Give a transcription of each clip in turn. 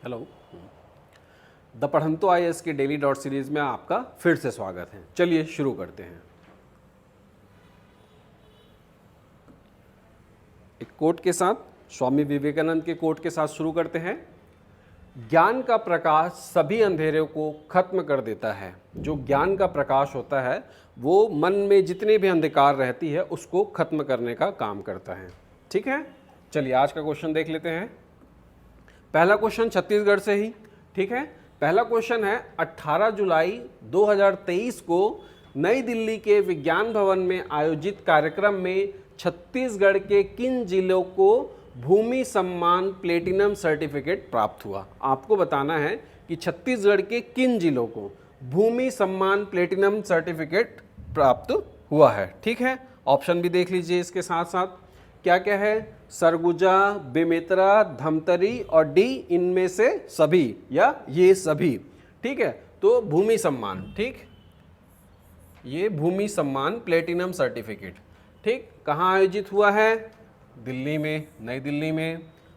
Hello. The पढ़ंतो IAS के daily dot series में आपका फिर से स्वागत है। चलिए शुरू करते हैं। एक कोट के साथ, स्वामी विवेकानंद के कोट के साथ शुरू करते हैं। ज्ञान का प्रकाश सभी अंधेरों को खत्म कर देता है। जो ज्ञान का प्रकाश होता है वो मन में जितने भी अंधकार रहती है उसको खत्म करने का काम करता है। ठीक है, चलिए आज का क्वेश्चन देख लेते हैं। पहला क्वेश्चन छत्तीसगढ़ से ही। ठीक है, पहला क्वेश्चन है 18 जुलाई 2023 को नई दिल्ली के विज्ञान भवन में आयोजित कार्यक्रम में छत्तीसगढ़ के किन जिलों को भूमि सम्मान प्लेटिनम सर्टिफिकेट प्राप्त हुआ। आपको बताना है कि छत्तीसगढ़ के किन जिलों को भूमि सम्मान प्लेटिनम सर्टिफिकेट प्राप्त हुआ है। ठीक है, ऑप्शन भी देख लीजिए इसके साथ साथ। क्या क्या है? सरगुजा, बेमेतरा, धमतरी और डी इनमें से सभी या ये सभी। ठीक है, तो भूमि सम्मान, ठीक, ये भूमि सम्मान प्लेटिनम सर्टिफिकेट, ठीक, कहाँ आयोजित हुआ है? दिल्ली में, नई दिल्ली में,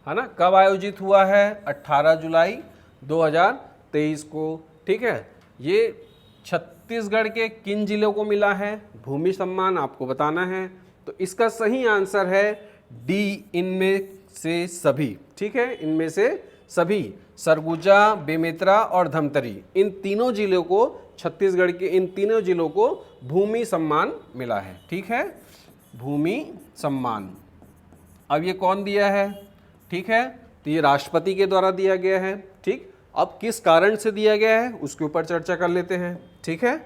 है ना। कब आयोजित हुआ है? 18 जुलाई 2023 को। ठीक है, ये छत्तीसगढ़ के किन जिलों को मिला है भूमि सम्मान, आपको बताना है। तो इसका सही आंसर है डी, इनमें से सभी। ठीक है, इनमें से सभी, सरगुजा, बेमेतरा और धमतरी, इन तीनों जिलों को, छत्तीसगढ़ के इन तीनों जिलों को भूमि सम्मान मिला है। ठीक है, भूमि सम्मान। अब ये कौन दिया है? ठीक है, तो ये राष्ट्रपति के द्वारा दिया गया है। ठीक, अब किस कारण से दिया गया है उसके ऊपर चर्चा कर लेते हैं। ठीक है,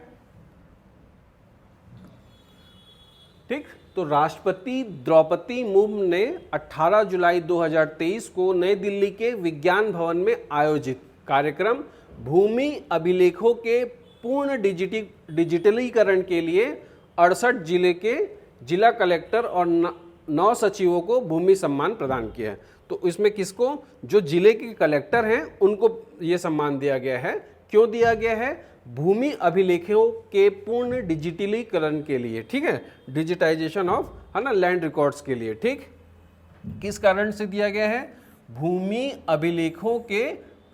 ठीक, तो राष्ट्रपति द्रौपदी मुर्मू ने 18 जुलाई 2023 को नई दिल्ली के विज्ञान भवन में आयोजित कार्यक्रम भूमि अभिलेखों के पूर्ण डिजिटलीकरण के लिए 68 जिले के जिला कलेक्टर और 9 सचिवों को भूमि सम्मान प्रदान किया है। तो इसमें किसको? जो जिले के कलेक्टर हैं उनको ये सम्मान दिया गया है। क्यों दिया गया है? भूमि अभिलेखों के पूर्ण डिजिटलीकरण के लिए। ठीक है, डिजिटाइजेशन ऑफ, है ना, लैंड रिकॉर्ड्स के लिए। ठीक, किस कारण से दिया गया है? भूमि अभिलेखों के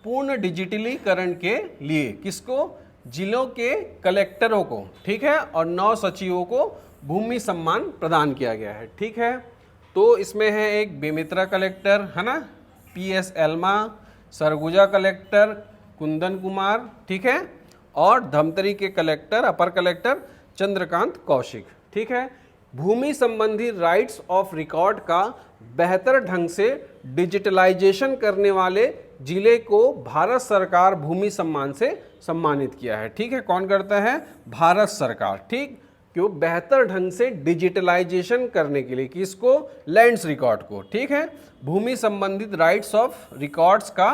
पूर्ण डिजिटलीकरण के लिए। किसको? जिलों के कलेक्टरों को। ठीक है, और 9 सचिवों को भूमि सम्मान प्रदान किया गया है। ठीक है, तो इसमें है एक बेमेतरा कलेक्टर, है ना, PS Elma, Surguja collector Kundan Kumar, ठीक है, और धमतरी के कलेक्टर, अपर कलेक्टर चंद्रकांत कौशिक। ठीक है, भूमि संबंधी राइट्स ऑफ रिकॉर्ड का बेहतर ढंग से डिजिटलाइजेशन करने वाले जिले को भारत सरकार भूमि सम्मान से सम्मानित किया है। ठीक है, कौन करता है? भारत सरकार। ठीक, क्यों? बेहतर ढंग से डिजिटलाइजेशन करने के लिए। किसको? लैंड्स रिकॉर्ड को। ठीक है, भूमि संबंधित राइट्स ऑफ रिकॉर्ड्स का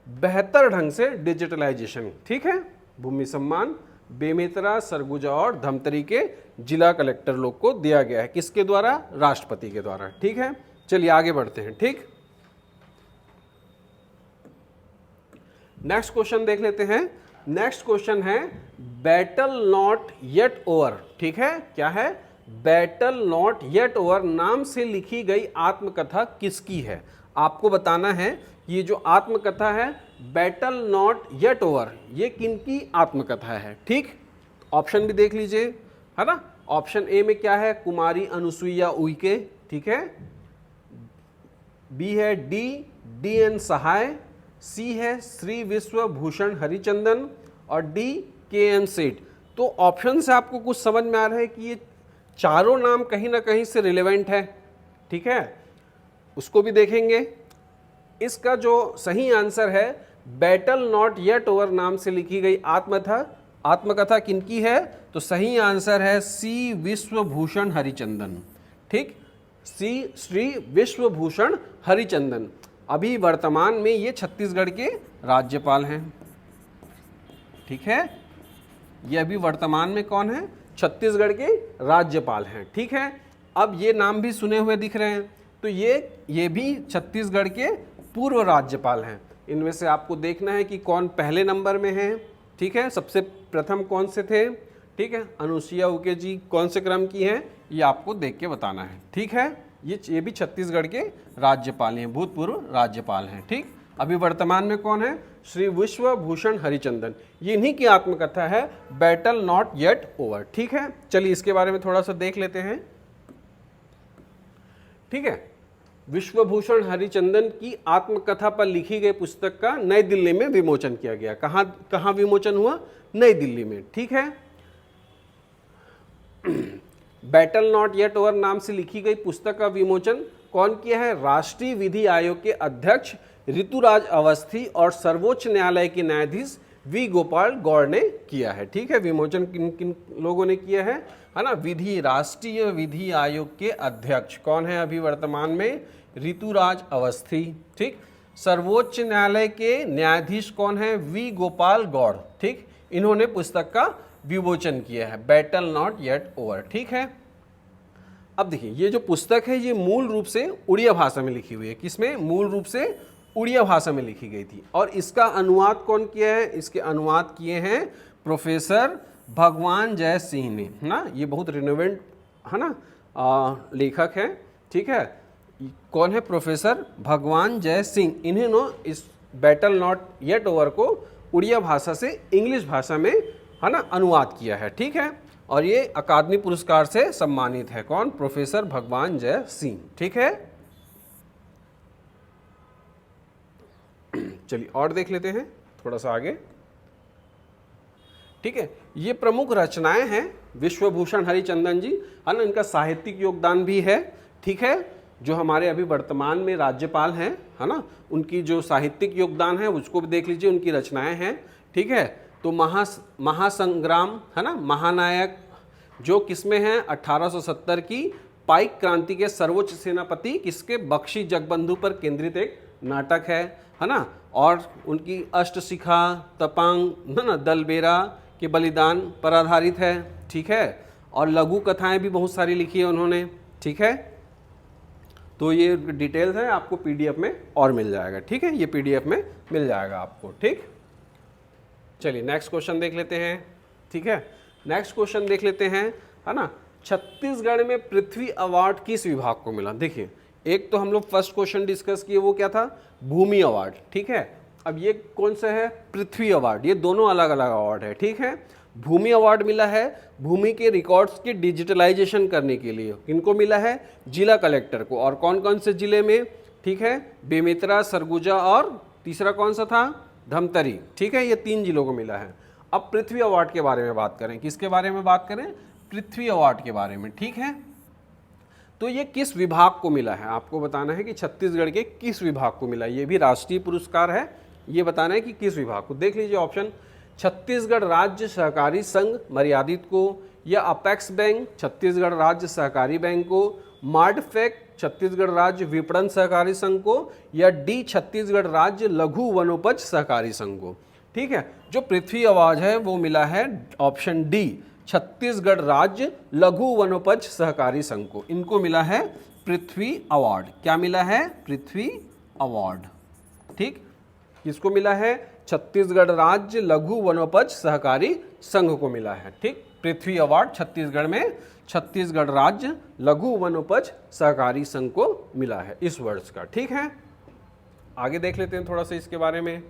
बेहतर ढंग से डिजिटलाइजेशन। ठीक है, भूमि सम्मान बेमेतरा, सरगुजा और धमतरी के जिला कलेक्टर लोग को दिया गया है। किसके द्वारा? राष्ट्रपति के द्वारा। ठीक है, चलिए आगे बढ़ते हैं। ठीक, नेक्स्ट क्वेश्चन देख लेते हैं। नेक्स्ट क्वेश्चन है बैटल नॉट येट ओवर। ठीक है, क्या है? बैटल नॉट येट ओवर नाम से लिखी गई आत्मकथा किसकी है? आपको बताना है ये जो आत्मकथा है बैटल नॉट येट ओवर, ये किनकी आत्मकथा है। ठीक, ऑप्शन भी देख लीजिए, है ना। ऑप्शन ए में क्या है? कुमारी अनुसुईया उइके। ठीक है, बी है DN सहाय, सी है श्री विश्वभूषण हरिचंदन और डी KM सेठ। तो ऑप्शन से आपको कुछ समझ में आ रहा है कि ये चारों नाम कहीं ना कहीं से रिलेवेंट है। ठीक है, उसको भी देखेंगे। इसका जो सही आंसर है बैटल नॉट येट ओवर नाम से लिखी गई आत्मकथा किनकी है? तो सही आंसर है सी विश्वभूषण हरिचंदन। ठीक, सी श्री विश्वभूषण हरिचंदन। अभी वर्तमान में ये छत्तीसगढ़ के राज्यपाल हैं। ठीक है, ये अभी वर्तमान में कौन है? छत्तीसगढ़ के राज्यपाल हैं। ठीक है, अब ये नाम भी सुने हुए दिख रहे हैं, तो ये भी छत्तीसगढ़ के पूर्व राज्यपाल हैं। इनमें से आपको देखना है कि कौन पहले नंबर में है। ठीक है, सबसे प्रथम कौन से थे? ठीक है, अनुसुईया उइके जी कौन से क्रम की हैं, ये आपको देख के बताना है। ठीक है, ये भी छत्तीसगढ़ के राज्यपाल हैं, भूतपूर्व राज्यपाल हैं। ठीक, अभी वर्तमान में कौन है? श्री विश्वभूषण हरिचंदन। ये इन्हीं की आत्मकथा है, बैटल नॉट येट ओवर। ठीक है, चलिए इसके बारे में थोड़ा सा देख लेते हैं। ठीक है, विश्वभूषण हरिचंदन की आत्मकथा पर लिखी गई पुस्तक का नई दिल्ली में विमोचन किया गया। कहां विमोचन हुआ? नई दिल्ली में। ठीक है, बैटल नॉट येट ओवर नाम से लिखी गई पुस्तक का विमोचन कौन किया है? राष्ट्रीय विधि आयोग के अध्यक्ष ऋतुराज अवस्थी और सर्वोच्च न्यायालय के न्यायाधीश वी गोपाल गौड़ ने किया है। ठीक है, विमोचन किन किन लोगों ने किया है ना? राष्ट्रीय विधि आयोग के अध्यक्ष कौन है अभी वर्तमान में? ऋतुराज अवस्थी। ठीक, सर्वोच्च न्यायालय के न्यायाधीश कौन है? वी गोपाल गौड़। ठीक, इन्होंने पुस्तक का विमोचन किया है, बैटल नॉट येट ओवर। ठीक है, अब देखिए ये जो पुस्तक है ये मूल रूप से उड़िया भाषा में लिखी हुई है। किसमें? मूल रूप से उड़िया भाषा में लिखी गई थी। और इसका अनुवाद कौन किया है? इसके अनुवाद किए हैं प्रोफेसर भगवान जय सिंह ने, है ना? ये बहुत रिनोवेंट है ना लेखक है। ठीक है, कौन है? प्रोफेसर भगवान जय सिंह। इन्होंने इस बैटल नॉट येट ओवर को उड़िया भाषा से इंग्लिश भाषा में है ना अनुवाद किया है। ठीक है, और ये अकादमी पुरस्कार से सम्मानित है। कौन? प्रोफेसर भगवान जय सिंह। ठीक है, चलिए और देख लेते हैं थोड़ा सा आगे। ठीक है, ये प्रमुख रचनाएं हैं विश्वभूषण हरिचंदन जी, है ना? इनका साहित्यिक योगदान भी है। ठीक है, जो हमारे अभी वर्तमान में राज्यपाल हैं, है ना, उनकी जो साहित्यिक योगदान है उसको भी देख लीजिए, उनकी रचनाएं हैं। ठीक है, तो महासंग्राम, है ना, महानायक, जो किसमें है? 1870 की पाइक क्रांति के सर्वोच्च सेनापति किसके? बख्शी जगबंधु पर केंद्रित एक नाटक है ना? और उनकी अष्टशिखा, तपांग, है ना, दलबेरा के बलिदान पर आधारित है। ठीक है, और लघु कथाएं भी बहुत सारी लिखी है उन्होंने। ठीक है, तो ये डिटेल्स है, आपको पीडीएफ में और मिल जाएगा। ठीक है, ये पीडीएफ में मिल जाएगा आपको। ठीक, चलिए नेक्स्ट क्वेश्चन देख लेते हैं। ठीक है, नेक्स्ट क्वेश्चन देख लेते हैं, है ना? छत्तीसगढ़ में पृथ्वी अवार्ड किस विभाग को मिला? देखिए, एक तो हम लोग फर्स्ट क्वेश्चन डिस्कस किए, वो क्या था? भूमि अवार्ड। ठीक है, अब ये कौन सा है? पृथ्वी अवार्ड। ये दोनों अलग अलग अवार्ड है। ठीक है, भूमि अवार्ड मिला है भूमि के रिकॉर्ड्स की डिजिटलाइजेशन करने के लिए। किनको मिला है? जिला कलेक्टर को। और कौन कौन से जिले में? ठीक है, बेमेतरा, सरगुजा और तीसरा कौन सा था? धमतरी। ठीक है, ये 3 जिलों को मिला है। अब पृथ्वी अवार्ड के बारे में बात करें। किसके बारे में बात करें? पृथ्वी अवार्ड के बारे में। ठीक है, तो ये किस विभाग को मिला है? आपको बताना है कि छत्तीसगढ़ के किस विभाग को मिला। ये भी राष्ट्रीय पुरस्कार है, ये बताना है कि किस विभाग को। देख लीजिए ऑप्शन, छत्तीसगढ़ राज्य सहकारी संघ मर्यादित को, या अपेक्स बैंक छत्तीसगढ़ राज्य सहकारी बैंक को, मार्डफेक छत्तीसगढ़ राज्य विपणन सहकारी संघ को, या डी छत्तीसगढ़ राज्य लघु वनोपज सहकारी संघ को। ठीक है, जो पृथ्वी अवार्ड है वो मिला है ऑप्शन डी, छत्तीसगढ़ राज्य लघु वनोपज सहकारी संघ को। इनको मिला है पृथ्वी अवार्ड। क्या मिला है? पृथ्वी अवार्ड। ठीक, किसको मिला है? छत्तीसगढ़ राज्य लघु वनोपज सहकारी संघ को मिला है। ठीक, पृथ्वी अवार्ड छत्तीसगढ़ में छत्तीसगढ़ राज्य लघु वनोपज सहकारी संघ को मिला है इस वर्ष का। ठीक है, आगे देख लेते हैं थोड़ा सा इसके बारे में।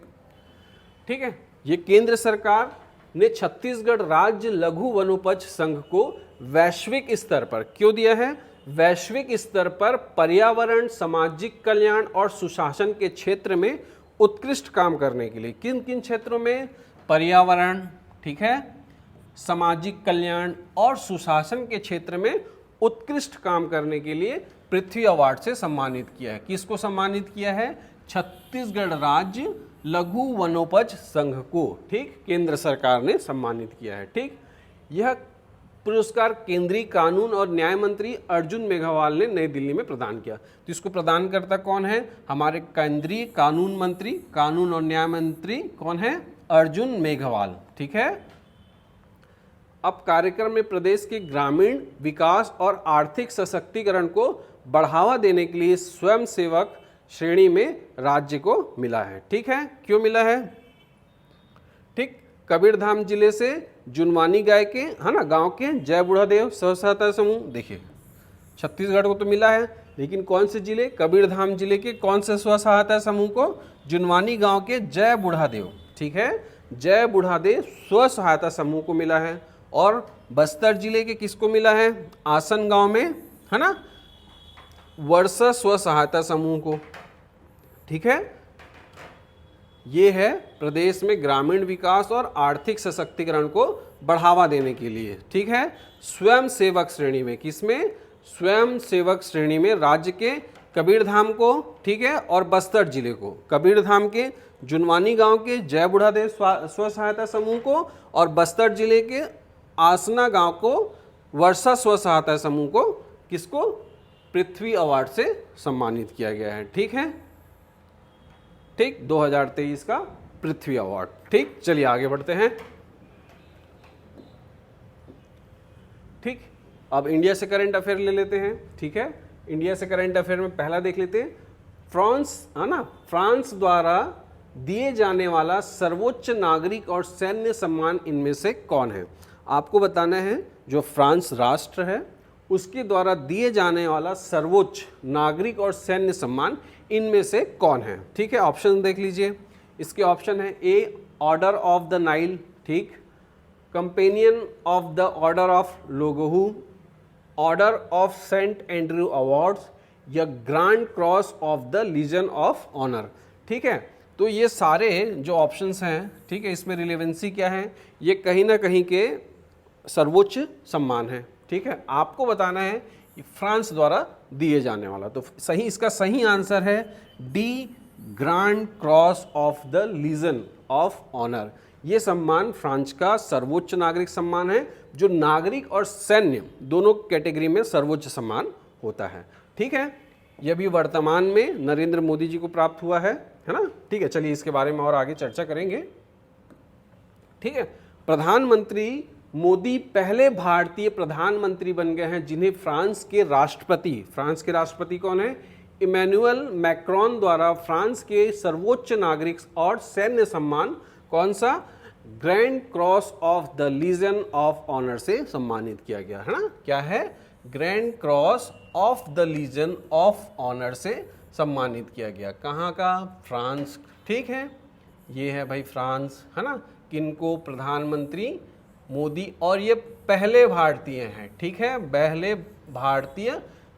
ठीक है, ये केंद्र सरकार ने छत्तीसगढ़ राज्य लघु वनोपज संघ को वैश्विक स्तर पर क्यों दिया है? वैश्विक स्तर पर पर्यावरण, सामाजिक कल्याण और सुशासन के क्षेत्र में उत्कृष्ट काम करने के लिए। किन किन क्षेत्रों में? पर्यावरण, ठीक है, सामाजिक कल्याण और सुशासन के क्षेत्र में उत्कृष्ट काम करने के लिए पृथ्वी अवार्ड से सम्मानित किया है। किसको सम्मानित किया है? छत्तीसगढ़ राज्य लघु वनोपज संघ को। ठीक, केंद्र सरकार ने सम्मानित किया है। ठीक, यह पुरस्कार केंद्रीय कानून और न्याय मंत्री अर्जुन मेघवाल ने नई दिल्ली में प्रदान किया। तो इसको प्रदान करता कौन है? हमारे केंद्रीय कानून मंत्री, कानून और न्याय मंत्री कौन है? अर्जुन मेघवाल। ठीक है, अब कार्यक्रम में प्रदेश के ग्रामीण विकास और आर्थिक सशक्तिकरण को बढ़ावा देने के लिए स्वयं सेवक श्रेणी में राज्य को मिला है। ठीक है, क्यों मिला है? ठीक, कबीरधाम जिले से जुनवानी गाय के, है ना, गांव के जय बुढ़ादेव स्व सहायता समूह। देखिए छत्तीसगढ़ को तो मिला है, लेकिन कौन से जिले? कबीरधाम जिले के कौन से स्व सहायता समूह को? जुनवानी गांव के जय बुढ़ादेव, ठीक है, जय बुढ़ादेव स्व सहायता समूह को मिला है। और बस्तर जिले के किसको मिला है? आसन गांव में, है ना, वर्षा स्व सहायता समूह को, ठीक है। ये है प्रदेश में ग्रामीण विकास और आर्थिक सशक्तिकरण को बढ़ावा देने के लिए, ठीक है। स्वयं सेवक श्रेणी में, किसमें? स्वयं सेवक श्रेणी में राज्य के कबीरधाम को, ठीक है, और बस्तर जिले को, कबीरधाम के जुनवानी गांव के जय बुढ़ादेव स्व सहायता समूह को और बस्तर जिले के आसना गांव को वर्षा स्व सहायता समूह को, किसको? पृथ्वी अवार्ड से सम्मानित किया गया है, ठीक है, ठीक, 2023 का पृथ्वी अवार्ड, ठीक। चलिए आगे बढ़ते हैं, ठीक। अब इंडिया से करंट अफेयर ले लेते हैं, ठीक है। इंडिया से करंट अफेयर में पहला देख लेते हैं, फ्रांस, है ना, फ्रांस द्वारा दिए जाने वाला सर्वोच्च नागरिक और सैन्य सम्मान इनमें से कौन है? आपको बताना है जो फ्रांस राष्ट्र है उसके द्वारा दिए जाने वाला सर्वोच्च नागरिक और सैन्य सम्मान इनमें से कौन है, ठीक है। ऑप्शन देख लीजिए, इसके ऑप्शन है a order of the Nile, ठीक, companion of the order of Logohu, order of Saint Andrew awards या grand cross of the Legion of Honour, ठीक है। तो ये सारे जो ऑप्शंस हैं, ठीक है, इसमें रिलेवेंसी क्या है? ये कहीं ना कहीं के सर्वोच्च सम्मान है, ठीक है। आपको बताना है कि फ्रांस द्वारा दिए जाने वाला, तो सही, इसका सही आंसर है D, Grand cross of the Legion of Honour. ये सम्मान फ्रांस का सर्वोच्च नागरिक सम्मान है, जो नागरिक और सैन्य दोनों कैटेगरी में सर्वोच्च सम्मान होता है, ठीक है। यह भी वर्तमान में नरेंद्र मोदी जी को प्राप्त हुआ है ना, ठीक है। चलिए इसके बारे में और आगे चर्चा करेंगे, ठीक है। प्रधानमंत्री मोदी पहले भारतीय प्रधानमंत्री बन गए हैं जिन्हें फ्रांस के राष्ट्रपति कौन है? इमैनुअल मैक्रोन द्वारा फ्रांस के सर्वोच्च नागरिक और सैन्य सम्मान कौन सा? Grand cross of the Legion of Honour से सम्मानित किया गया है ना। क्या है? Grand cross of the Legion of Honour से सम्मानित किया गया। कहाँ का? फ्रांस, ठीक है। ये है भाई फ्रांस, है ना। किनको? प्रधानमंत्री मोदी, और ये पहले भारतीय हैं, ठीक है, पहले भारतीय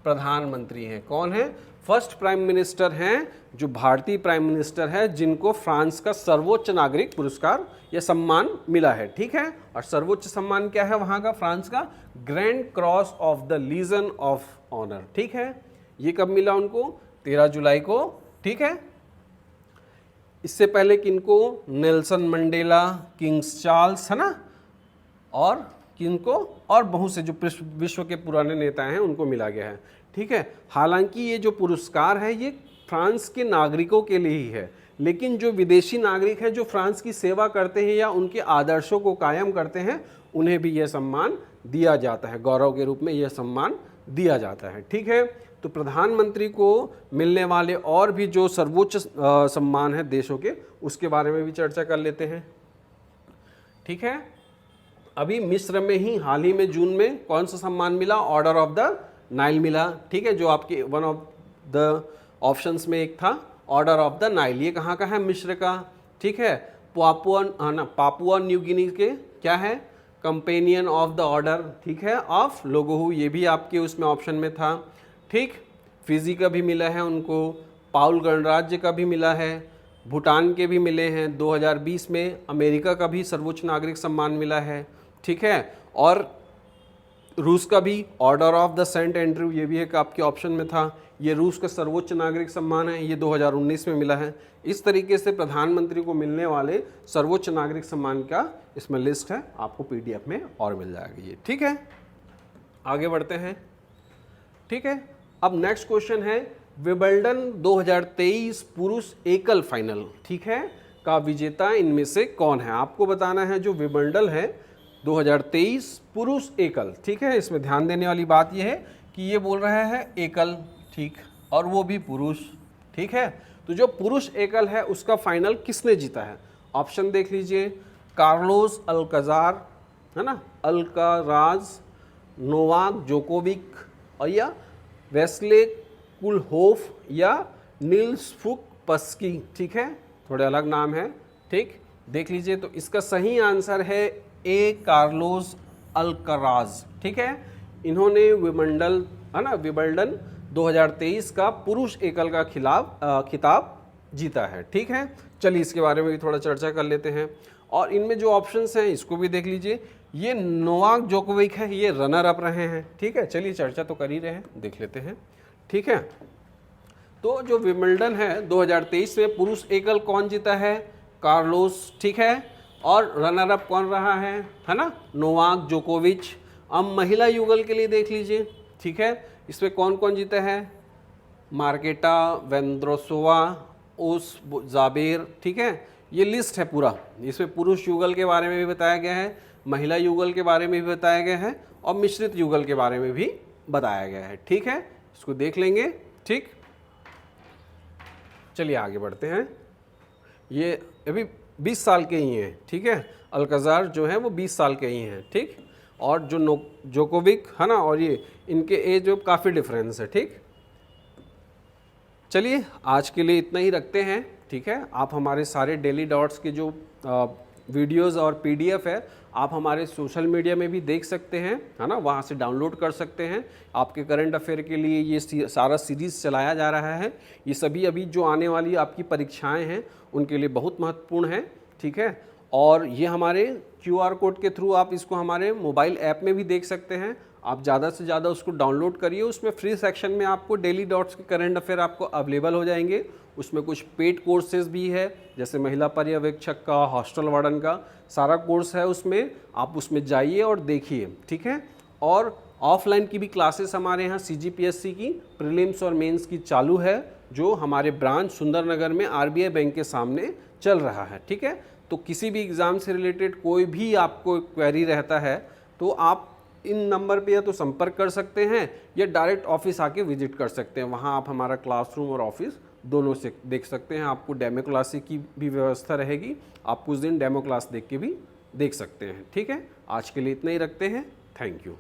प्रधानमंत्री हैं। कौन है? फर्स्ट प्राइम मिनिस्टर हैं, जो भारतीय प्राइम मिनिस्टर है जिनको फ्रांस का सर्वोच्च नागरिक पुरस्कार या सम्मान मिला है, ठीक है। और सर्वोच्च सम्मान क्या है वहाँ का? फ्रांस का Grand cross of the Legion of Honour, ठीक है। ये कब मिला उनको? 13 जुलाई को, ठीक है। इससे पहले किनको? नेल्सन मंडेला, किंग्स चार्ल्स, है ना, और किनको? और बहुत से जो विश्व के पुराने नेता हैं उनको मिला गया है, ठीक है। हालांकि ये जो पुरस्कार है ये फ्रांस के नागरिकों के लिए ही है, लेकिन जो विदेशी नागरिक हैं जो फ्रांस की सेवा करते हैं या उनके आदर्शों को कायम करते हैं, उन्हें भी यह सम्मान दिया जाता है, गौरव के रूप में यह सम्मान दिया जाता है, ठीक है। तो प्रधानमंत्री को मिलने वाले और भी जो सर्वोच्च सम्मान है देशों के, उसके बारे में भी चर्चा कर लेते हैं, ठीक है। अभी मिस्र में ही हाल ही में जून में कौन सा सम्मान मिला? ऑर्डर ऑफ द नाइल मिला, ठीक है, जो आपके वन ऑफ द ऑप्शंस में एक था ऑर्डर ऑफ द नाइल। ये कहाँ का है? मिस्र का, ठीक है। पापुआ न्यू गिनी के क्या है? कंपेनियन ऑफ द ऑर्डर, ठीक है, ऑफ लोगोहू, ये भी आपके उसमें ऑप्शन में था, ठीक। फिजी का भी मिला है उनको, पाउल गणराज्य का भी मिला है, भूटान के भी मिले हैं, 2020 में अमेरिका का भी सर्वोच्च नागरिक सम्मान मिला है, ठीक है। और रूस का भी Order of the Saint Andrew, ये भी एक आपके ऑप्शन में था, ये रूस का सर्वोच्च नागरिक सम्मान है, ये 2019 में मिला है। इस तरीके से प्रधानमंत्री को मिलने वाले सर्वोच्च नागरिक सम्मान का इसमें लिस्ट है, आपको पीडीएफ में और मिल जाएगा ये, ठीक है। आगे बढ़ते हैं, ठीक है। अब नेक्स्ट क्वेश्चन है विंबलडन 2023 पुरुष एकल फाइनल, ठीक है, का विजेता इनमें से कौन है? आपको बताना है जो विंबलडन है 2023 पुरुष एकल, ठीक है। इसमें ध्यान देने वाली बात यह है कि ये बोल रहा है एकल, ठीक, और वो भी पुरुष, ठीक है। तो जो पुरुष एकल है उसका फाइनल किसने जीता है? ऑप्शन देख लीजिए, कार्लोस अल्काजार, है ना, अल्काराज, नोवाक जोकोविक और या वेस्ले कुलहोफ या नील्स फुक पस्की, ठीक है, थोड़े अलग नाम है, ठीक। देख लीजिए, तो इसका सही आंसर है ए कार्लोस अल्कराज, ठीक है। इन्होंने विंबलडन 2023 का पुरुष एकल का खिताब जीता है, ठीक है। चलिए इसके बारे में भी थोड़ा चर्चा कर लेते हैं। और इनमें जो ऑप्शंस हैं इसको भी देख लीजिए। ये नोवाक जोकोविक है, ये रनर अप रहे हैं, ठीक है। चलिए चर्चा तो कर ही रहे हैं, देख लेते हैं, ठीक है। तो जो विंबलडन है 2023 में पुरुष एकल कौन जीता है? कार्लोस, ठीक है। और रनर अप कौन रहा है ना? नोवाक जोकोविच। अब महिला युगल के लिए देख लीजिए, ठीक है। इसमें कौन कौन जीता है? मार्केटा वेंद्रोसोवा, ओस जाबेर, ठीक है। ये लिस्ट है पूरा। इसमें पुरुष युगल के बारे में भी बताया गया है, महिला युगल के बारे में भी बताया गया है और मिश्रित युगल के बारे में भी बताया गया है, ठीक है। इसको देख लेंगे, ठीक। चलिए आगे बढ़ते हैं। ये अभी 20 साल के ही हैं, ठीक है। अल्कजार जो है वो 20 साल के ही हैं, ठीक। और जो जोकोविक है ना, और ये इनके एज में काफ़ी डिफरेंस है, ठीक। चलिए आज के लिए इतना ही रखते हैं, ठीक है। आप हमारे सारे डेली डॉट्स के जो वीडियोस और पीडीएफ है आप हमारे सोशल मीडिया में भी देख सकते हैं, है ना, वहाँ से डाउनलोड कर सकते हैं। आपके करंट अफेयर के लिए ये सारा सीरीज़ चलाया जा रहा है। ये सभी अभी जो आने वाली आपकी परीक्षाएं हैं उनके लिए बहुत महत्वपूर्ण है, ठीक है। और ये हमारे QR कोड के थ्रू आप इसको हमारे मोबाइल ऐप में भी देख सकते हैं। आप ज़्यादा से ज़्यादा उसको डाउनलोड करिए। उसमें फ्री सेक्शन में आपको डेली डॉट्स के करंट अफेयर आपको अवेलेबल हो जाएंगे। उसमें कुछ पेड कोर्सेज भी है, जैसे महिला पर्यवेक्षक का, हॉस्टल वार्डन का सारा कोर्स है उसमें। आप उसमें जाइए और देखिए, ठीक है। और ऑफलाइन की भी क्लासेस हमारे यहाँ CGPSC की प्रीलिम्स और मेंस की चालू है, जो हमारे ब्रांच सुंदरनगर में RBI बैंक के सामने चल रहा है, ठीक है। तो किसी भी एग्ज़ाम से रिलेटेड कोई भी आपको क्वेरी रहता है तो आप इन नंबर पे या तो संपर्क कर सकते हैं या डायरेक्ट ऑफिस आके विजिट कर सकते हैं। वहाँ आप हमारा क्लासरूम और ऑफिस दोनों से देख सकते हैं। आपको डेमो क्लास की भी व्यवस्था रहेगी, आप कुछ दिन डेमो क्लास देख के भी देख सकते हैं, ठीक है। आज के लिए इतना ही रखते हैं, थैंक यू।